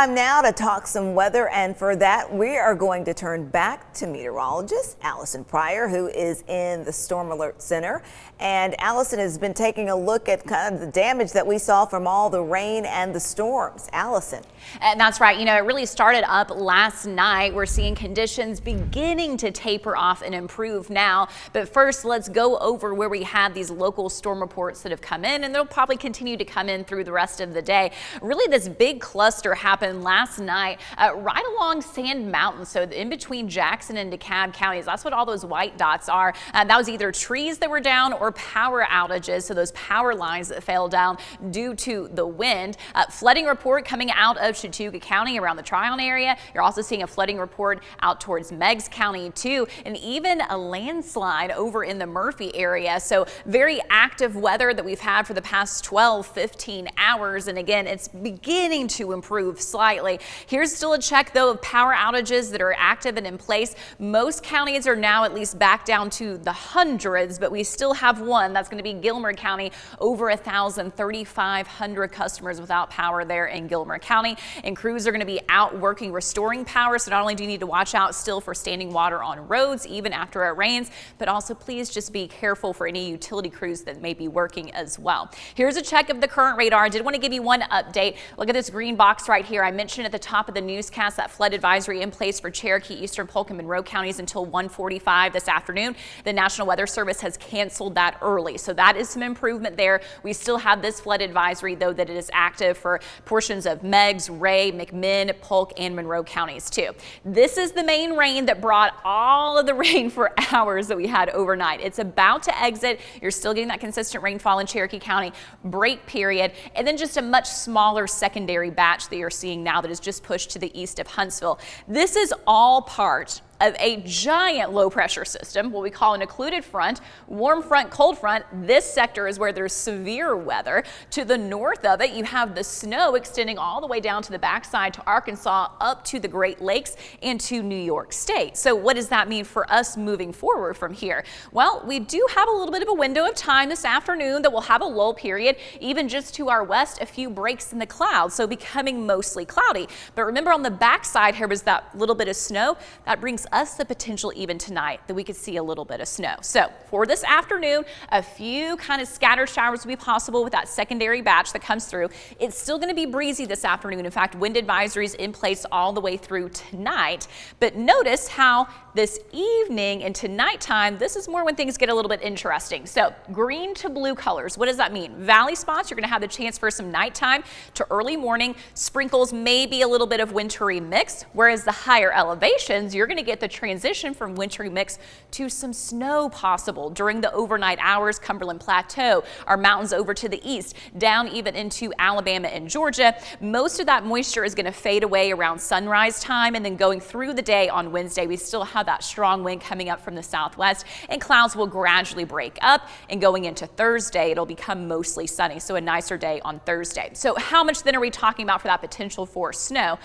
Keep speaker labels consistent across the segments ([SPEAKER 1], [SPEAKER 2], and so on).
[SPEAKER 1] Time now to talk some weather, and for that we are going to turn back to meteorologist Alison Pryor, who is in the Storm Alert Center. And Alison has been taking a look at kind of the damage that we saw from all the rain and the storms. Alison.
[SPEAKER 2] And that's right. You know, it really started up last night. We're seeing conditions beginning to taper off and improve now. But first, let's go over where we had these local storm reports that have come in, and they'll probably continue to come in through the rest of the day. Really, this big cluster happened last night right along Sand Mountain, so in between Jackson and DeKalb counties. That's what all those white dots are. That was either trees that were down or power outages, so those power lines that fell down due to the wind. Flooding report coming out of Chattooga County around the Tryon area. You're also seeing a flooding report out towards Meigs County too, and even a landslide over in the Murphy area. So very active weather that we've had for the past 12-15 hours, and again, it's beginning to improve slightly. Here's still a check though of power outages that are active and in place. Most counties are now at least back down to the hundreds, but we still have one. That's going to be Gilmer County, over 1,000, 3,500 customers without power there in Gilmer County. And crews are going to be out working, restoring power. So not only do you need to watch out still for standing water on roads, even after it rains, but also please just be careful for any utility crews that may be working as well. Here's a check of the current radar. I did want to give you one update. Look at this green box right here. I mentioned at the top of the newscast that flood advisory in place for Cherokee, Eastern Polk, and Monroe counties until 1:45 this afternoon. The National Weather Service has canceled that early, so that is some improvement there. We still have this flood advisory though that it is active for portions of Meigs, Ray, McMinn, Polk, and Monroe counties too. This is the main rain that brought all of the rain for hours that we had overnight. It's about to exit. You're still getting that consistent rainfall in Cherokee County, break period, and then just a much smaller secondary batch that you're seeing now that is just pushed to the east of Huntsville. This is all part of a giant low pressure system, what we call an occluded front, warm front, cold front. This sector is where there's severe weather. To the north of it, you have the snow extending all the way down to the backside to Arkansas, up to the Great Lakes and to New York State. So what does that mean for us moving forward from here? Well, we do have a little bit of a window of time this afternoon that we'll have a lull period, even just to our west, a few breaks in the clouds, so becoming mostly cloudy. But remember, on the backside here was that little bit of snow. That brings us the potential even tonight that we could see a little bit of snow. So for this afternoon, a few kind of scattered showers will be possible with that secondary batch that comes through. It's still going to be breezy this afternoon. In fact, wind advisories in place all the way through tonight. But notice how this evening into nighttime, this is more when things get a little bit interesting. So green to blue colors, what does that mean? Valley spots, you're going to have the chance for some nighttime to early morning sprinkles, maybe a little bit of wintry mix, whereas the higher elevations, you're going to get the transition from wintry mix to some snow possible during the overnight hours. Cumberland Plateau, our mountains over to the east, down even into Alabama and Georgia. Most of that moisture is going to fade away around sunrise time, and then going through the day on Wednesday, we still have that strong wind coming up from the southwest, and clouds will gradually break up, and going into Thursday, it'll become mostly sunny, so a nicer day on Thursday. So how much then are we talking about for that potential for snow?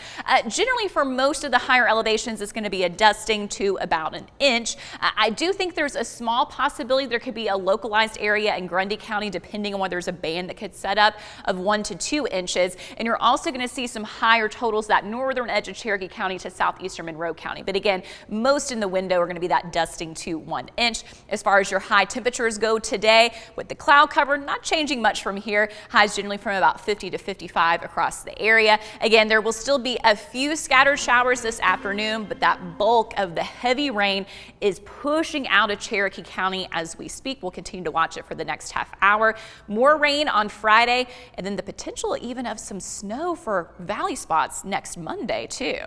[SPEAKER 2] Generally, for most of the higher elevations, it's going to be a dusting to about an inch. I do think there's a small possibility there could be a localized area in Grundy County, depending on whether there's a band that could set up, of 1 to 2 inches. And you're also going to see some higher totals that northern edge of Cherokee County to southeastern Monroe County. But again, most in the window are going to be that dusting to 1 inch. As far as your high temperatures go today, with the cloud cover not changing much from here, highs generally from about 50 to 55 across the area. Again, there will still be a few scattered showers this afternoon, but that bulk of the heavy rain is pushing out of Cherokee County as we speak. We'll continue to watch it for the next half hour. More rain on Friday, and then the potential even of some snow for valley spots next Monday too.